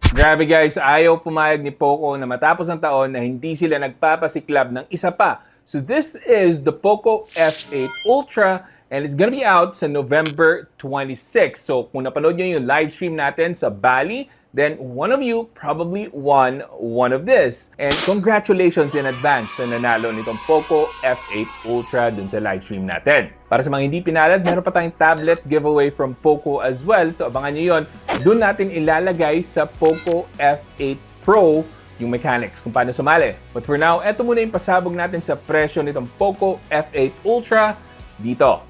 Grabe guys, ayaw pumayag ni Poco na matapos ang taon na hindi sila nagpapasiklab ng isa pa. So this is the Poco F8 Ultra and it's gonna be out sa November 26. So kung napanood nyo yung live stream natin sa Bali, then one of you probably won one of this. And congratulations in advance na nanalo nitong Poco F8 Ultra dun sa live stream natin. Para sa mga hindi pinalad, meron pa tayong tablet giveaway from Poco as well. So abangan nyo yun. Doon natin ilalagay sa Poco F8 Pro yung mechanics kung paano sumali. But for now, eto muna yung pasabog natin sa presyo nitong Poco F8 Ultra dito.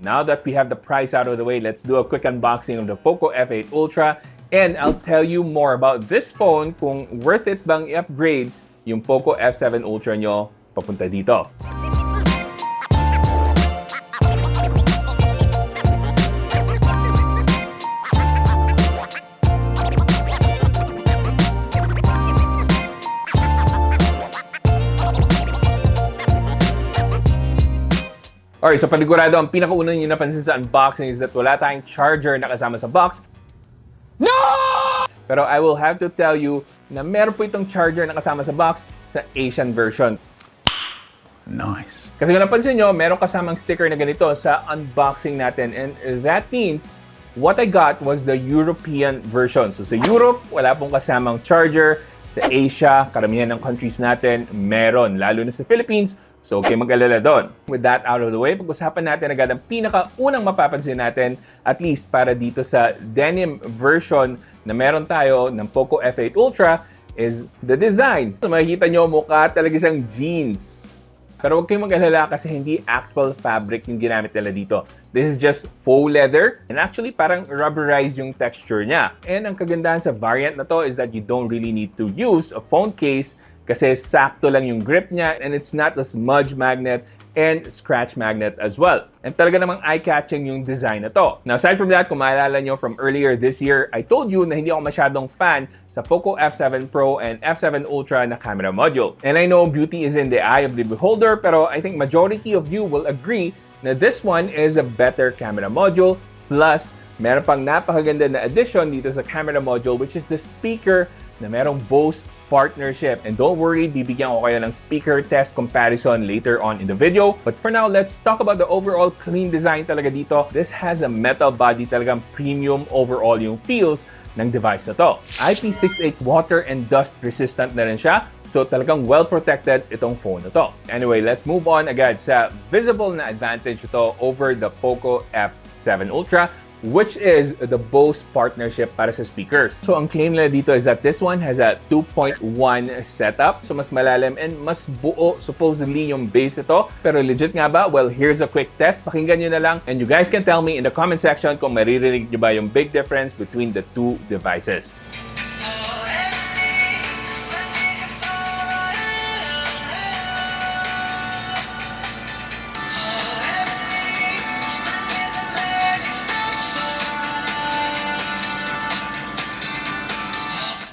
Now that we have the price out of the way, let's do a quick unboxing of the Poco F8 Ultra and I'll tell you more about this phone kung worth it bang i-upgrade yung Poco F7 Ultra nyo papunta dito. Alright, so panigurado, ang pinakauna nyo napansin sa unboxing is that wala tayong charger na kasama sa box. No! Pero I will have to tell you na meron po itong charger na kasama sa box sa Asian version. Nice. Kasi kung napansin nyo, meron kasamang sticker na ganito sa unboxing natin. And that means, what I got was the European version. So sa Europe, wala pong kasamang charger. Sa Asia, karamihan ng countries natin, meron. Lalo na sa Philippines, so okay mag-alala doon. With that out of the way, pag-usapan natin agad ang pinakaunang mapapansin natin, at least para dito sa denim version na meron tayo ng Poco F8 Ultra, is the design. So makikita nyo, mukha talaga siyang jeans. Pero huwag kayong mag-alala kasi hindi actual fabric yung ginamit nila dito. This is just faux leather and actually parang rubberized yung texture niya. And ang kagandahan sa variant na to is that you don't really need to use a phone case kasi sakto lang yung grip niya and it's not a smudge magnet and scratch magnet as well. And talaga namang eye-catching yung design na to. Now aside from that, kung maalala nyo from earlier this year, I told you na hindi ako masyadong fan sa Poco F7 Pro and F7 Ultra na camera module. And I know beauty is in the eye of the beholder, pero I think majority of you will agree na this one is a better camera module. Plus, meron pang napakaganda na addition dito sa camera module which is the speaker na merong Bose partnership. And don't worry, bibigyan ko kayo ng speaker test comparison later on in the video. But for now, let's talk about the overall clean design talaga dito. This has a metal body, talagang premium overall yung feels ng device na to. IP68 water and dust resistant na rin siya. So talagang well protected itong phone na to. Anyway, let's move on agad sa visible na advantage ito over the Poco F7 Ultra, which is the Bose partnership para sa speakers. So ang claim nila dito is that this one has a 2.1 setup. So mas malalim and mas buo supposedly yung base ito. Pero legit nga ba? Well, here's a quick test. Pakinggan nyo na lang and you guys can tell me in the comment section kung maririnig nyo ba yung big difference between the two devices.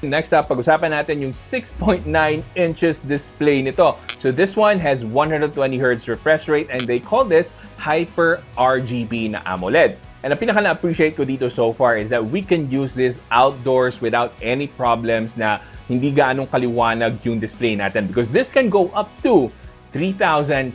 Next up, pag-usapan natin yung 6.9 inches display nito. So this one has 120Hz refresh rate and they call this Hyper RGB na AMOLED. And ang pinaka na-appreciate ko dito so far is that we can use this outdoors without any problems na hindi gaanong kaliwanag yung display natin because this can go up to 3,500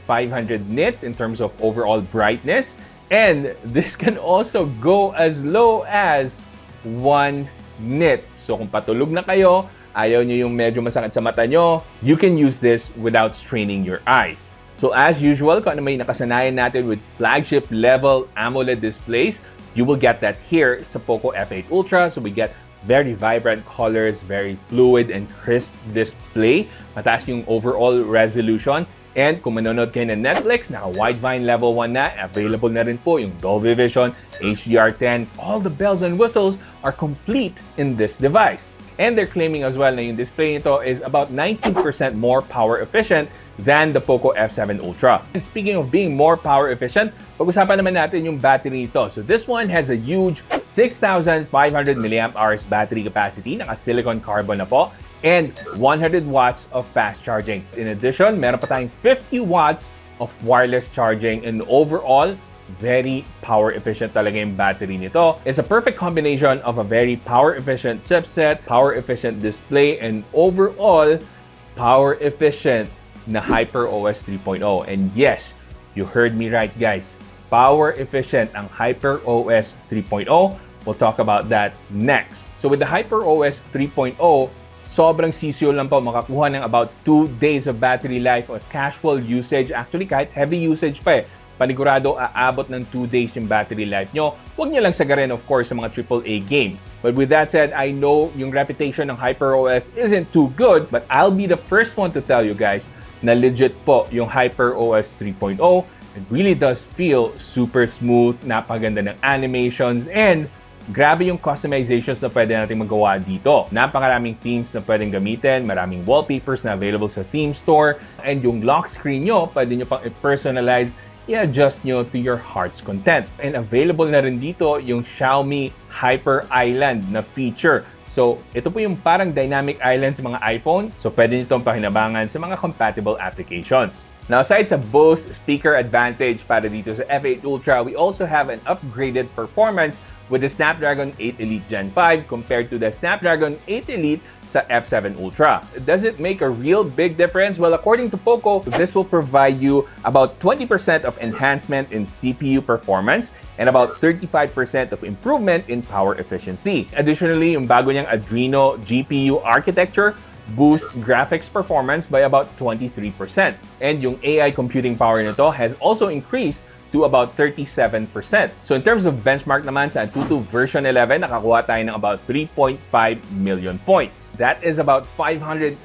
nits in terms of overall brightness and this can also go as low as 1 nit. So kung patulog na kayo, ayaw nyo yung medyo masakit sa mata nyo, you can use this without straining your eyes. So as usual, kung ano may nakasanayan natin with flagship level AMOLED displays, you will get that here sa Poco F8 Ultra. So we get very vibrant colors, very fluid and crisp display. Mataas yung overall resolution. And kung manonood kayo ng Netflix, naka-widevine level 1 na, available na rin po yung Dolby Vision, HDR10, all the bells and whistles are complete in this device. And they're claiming as well na yung display nito is about 19% more power efficient than the Poco F7 Ultra. And speaking of being more power efficient, pag-usapan naman natin yung battery nito. So this one has a huge 6,500 mAh battery capacity, naka-silicon carbon na po. and 100 watts of fast charging. In addition, meron pa tayong 50 watts of wireless charging, and overall, very power efficient talaga yung battery nito. It's a perfect combination of a very power efficient chipset, power efficient display, and overall power efficient na HyperOS 3.0. And yes, you heard me right, guys. Power efficient ang HyperOS 3.0. We'll talk about that next. So with the HyperOS 3.0, sobrang sisiyo lang po makakuha ng about 2 days of battery life or casual usage. Actually, kahit heavy usage pa panigurado aabot ng 2 days yung battery life nyo. Huwag nyo lang sagarin, of course, sa mga AAA games. But with that said, I know yung reputation ng HyperOS isn't too good, but I'll be the first one to tell you guys na legit po yung HyperOS 3.0. It really does feel super smooth, napaganda ng animations, and grabe yung customizations na pwede natin magawa dito. Napakaraming themes na pwedeng gamitin, maraming wallpapers na available sa theme store, and yung lock screen nyo, pwede nyo pang i-personalize, i-adjust nyo to your heart's content. And available na rin dito yung Xiaomi Hyper Island na feature. So, ito po yung parang dynamic island sa mga iPhone, so pwede nyo itong pakinabangan sa mga compatible applications. Now, aside sa Bose speaker advantage para dito sa F8 Ultra, we also have an upgraded performance with the Snapdragon 8 Elite Gen 5 compared to the Snapdragon 8 Elite sa F7 Ultra. Does it make a real big difference? Well, according to Poco, this will provide you about 20% of enhancement in CPU performance and about 35% of improvement in power efficiency. Additionally, yung bago niyang Adreno GPU architecture boost graphics performance by about 23%. And yung AI computing power nito has also increased to about 37%. So in terms of benchmark naman sa Antutu version 11, nakakuha tayo ng about 3.5 million points. That is about 500,000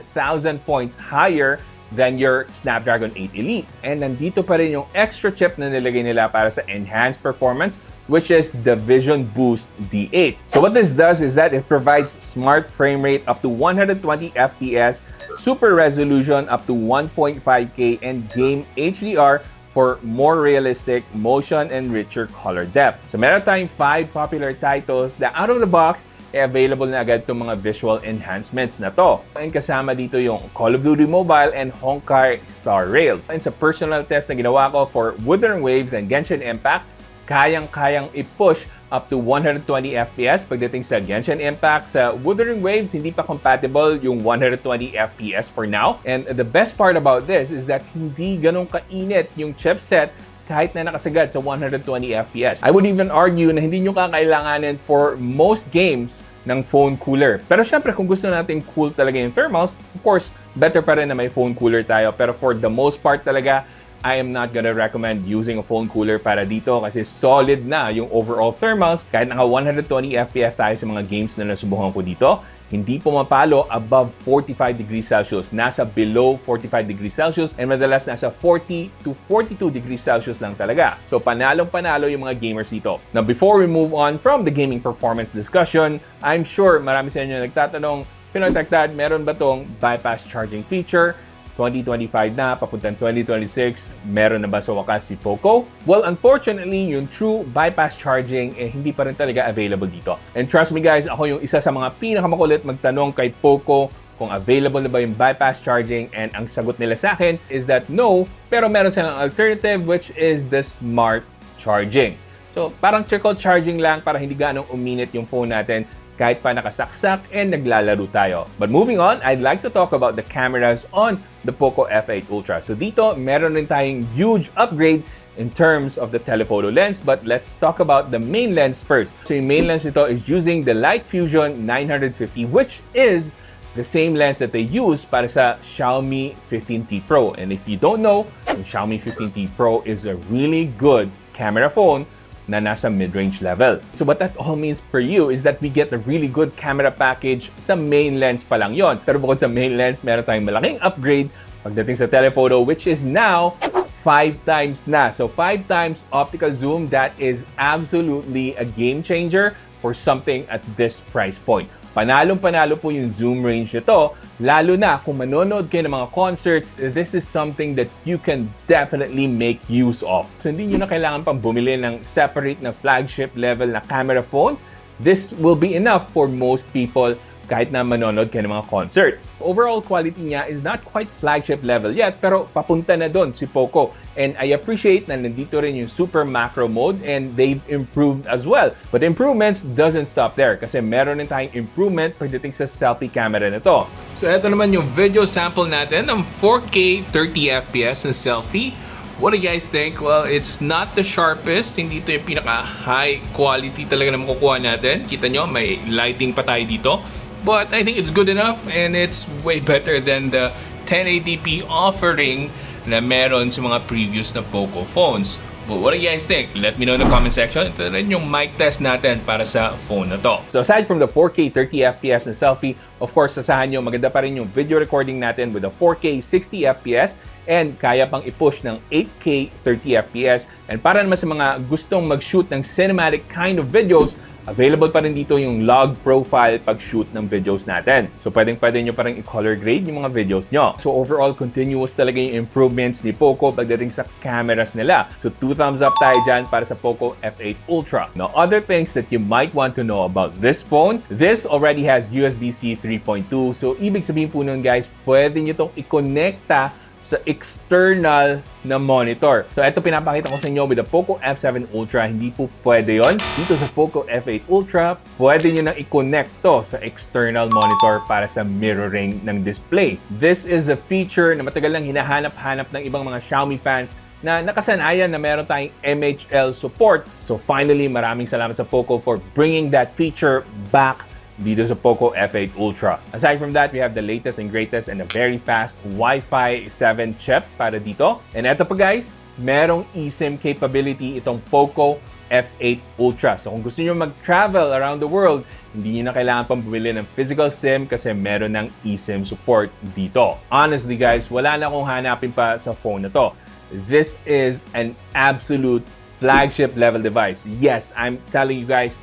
points higher than your Snapdragon 8 Elite. And nandito pa rin yung extra chip na nilagay nila para sa enhanced performance, which is the Vision Boost D8. So what this does is that it provides smart frame rate up to 120 FPS, super resolution up to 1.5K, and game HDR for more realistic motion and richer color depth. So meron tayong 5 popular titles na out of the box, available na agad itong mga visual enhancements na to. And kasama dito yung Call of Duty Mobile and Honkai Star Rail. And sa personal test na ginawa ko for Wuthering Waves and Genshin Impact, kayang-kayang i-push up to 120 FPS pagdating sa Genshin Impact. Sa Wuthering Waves, hindi pa compatible yung 120 FPS for now. And the best part about this is that hindi ganun kainit yung chipset kahit na nakasagad sa 120 FPS. I would even argue na hindi nyo kakailanganin for most games ng phone cooler. Pero syempre, kung gusto natin cool talaga yung thermals, of course, better pa rin na may phone cooler tayo. Pero for the most part talaga, I am not gonna recommend using a phone cooler para dito kasi solid na yung overall thermals. Kahit naka 120 FPS tayo sa mga games na nasubukan ko dito, hindi pumapalo above 45 degrees Celsius. Nasa below 45 degrees Celsius and madalas nasa 40 to 42 degrees Celsius lang talaga. So panalong-panalo yung mga gamers dito. Now before we move on from the gaming performance discussion, I'm sure marami sa inyo nagtatanong, Pinoy Techdad, meron ba tong bypass charging feature? 2025 na, papuntang 2026, meron na ba sa wakas si Poco? Well, unfortunately, yung true bypass charging hindi pa rin talaga available dito. And trust me guys, ako yung isa sa mga pinakamakulit magtanong kay Poco kung available na ba yung bypass charging, and ang sagot nila sa akin is that no, pero meron silang alternative which is the smart charging. So, parang trickle charging lang para hindi ganong uminit yung phone natin kahit pa nakasaksak and naglalaro tayo. But moving on, I'd like to talk about the cameras on the Poco F8 Ultra. So dito, meron rin tayong huge upgrade in terms of the telephoto lens, but let's talk about the main lens first. So yung main lens nito is using the Light Fusion 950, which is the same lens that they use para sa Xiaomi 15T Pro. And if you don't know, yung Xiaomi 15T Pro is a really good camera phone na nasa mid-range level. So what that all means for you is that we get a really good camera package sa main lens pa lang yon. Pero bukod sa main lens, meron tayong malaking upgrade pagdating sa telephoto, which is now 5 times na. So 5 times optical zoom, that is absolutely a game changer for something at this price point. Panalong-panalo po yung zoom range nito, lalo na kung manonood kayo ng mga concerts, this is something that you can definitely make use of. So hindi nyo na kailangan pang bumili ng separate na flagship level na camera phone. This will be enough for most people kahit na manonood kayo ng mga concerts. Overall quality niya is not quite flagship level yet, pero papunta na doon si Poco. And I appreciate na nandito rin yung super macro mode and they've improved as well. But improvements doesn't stop there kasi meron din tayong improvement pagdating sa selfie camera na to. So eto naman yung video sample natin ng 4K 30fps na selfie. What do you guys think? Well, it's not the sharpest. Hindi ito yung pinaka-high quality talaga na makukuha natin. Kita nyo, may lighting pa tayo dito. But I think it's good enough and it's way better than the 1080p offering na meron sa mga previous na Poco phones. But what do you guys think? Let me know in the comment section. Ito rin yung mic test natin para sa phone na to. So aside from the 4K 30fps na selfie, of course, sasahan nyo maganda pa rin yung video recording natin with a 4K 60fps and kaya pang i-push ng 8K 30fps. And para naman sa mga gustong mag-shoot ng cinematic kind of videos, available pa rin dito yung log profile pag-shoot ng videos natin. So pwedeng-pwede nyo pa rin i-color grade yung mga videos nyo. So overall, continuous talaga yung improvements ni Poco pagdating sa cameras nila. So 2 thumbs up tayo dyan para sa Poco F8 Ultra. Now, other things that you might want to know about this phone, this already has USB-C 3.2. So ibig sabihin po nun guys, pwede nyo itong i-connecta sa external na monitor. So ito pinapakita ko sa inyo with the Poco F7 Ultra, hindi po pwede yon. Dito sa Poco F8 Ultra, pwede nyo nang i-connect to sa external monitor para sa mirroring ng display. This is a feature na matagal lang hinahanap-hanap ng ibang mga Xiaomi fans na nakasanayan na meron tayong MHL support. So finally, maraming salamat sa Poco for bringing that feature back dito sa Poco F8 Ultra. Aside from that, we have the latest and greatest and a very fast Wi-Fi 7 chip para dito. And eto pa guys, merong eSIM capability itong Poco F8 Ultra. So kung gusto niyo mag-travel around the world, hindi niyo na kailangan pang bumili ng physical SIM kasi meron ng eSIM support dito. Honestly guys, wala na akong hanapin pa sa phone na to. This is an absolute flagship level device. Yes, I'm telling you guys,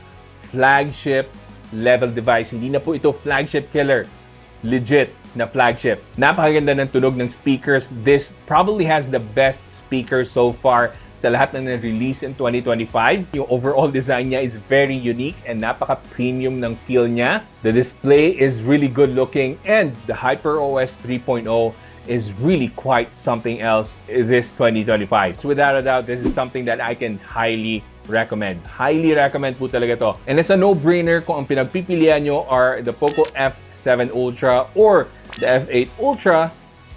flagship level device. Hindi na po ito flagship killer. Legit na flagship. Napakaganda ng tunog ng speakers. This probably has the best speaker so far sa lahat na na-release in 2025. Yung overall design niya is very unique and napaka-premium ng feel niya. The display is really good looking and the HyperOS 3.0 is really quite something else this 2025. So without a doubt, this is something that I can highly recommend. Highly recommend po talaga to. And it's a no-brainer kung ang pinagpipilian nyo are the Poco F7 Ultra or the F8 Ultra,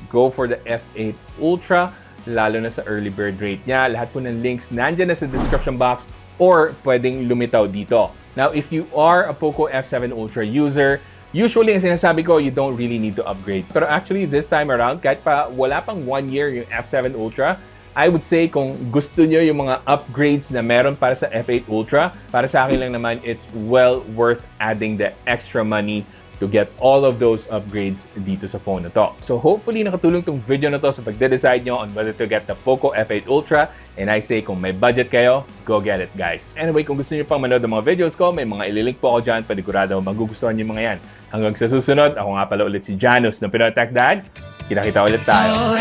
go for the F8 Ultra, lalo na sa early bird rate niya. Lahat po ng links nandyan na sa description box or pwedeng lumitaw dito. Now, if you are a Poco F7 Ultra user, usually, ang sinasabi ko, you don't really need to upgrade. Pero actually, this time around, kahit pa wala pang 1 year yung F7 Ultra, I would say kung gusto nyo yung mga upgrades na meron para sa F8 Ultra, para sa akin lang naman, it's well worth adding the extra money to get all of those upgrades dito sa phone na to. So hopefully nakatulong tong video na to sa pagde-decide nyo on whether to get the Poco F8 Ultra. And I say kung may budget kayo, go get it guys. Anyway, kung gusto nyo pang manood ng mga videos ko, may mga ililink po ako dyan, panigurado magugustuhan nyo mga yan. Hanggang sa susunod, ako nga pala ulit si Janus ng Pinoy Techdad. Kita-kita ulit tayo.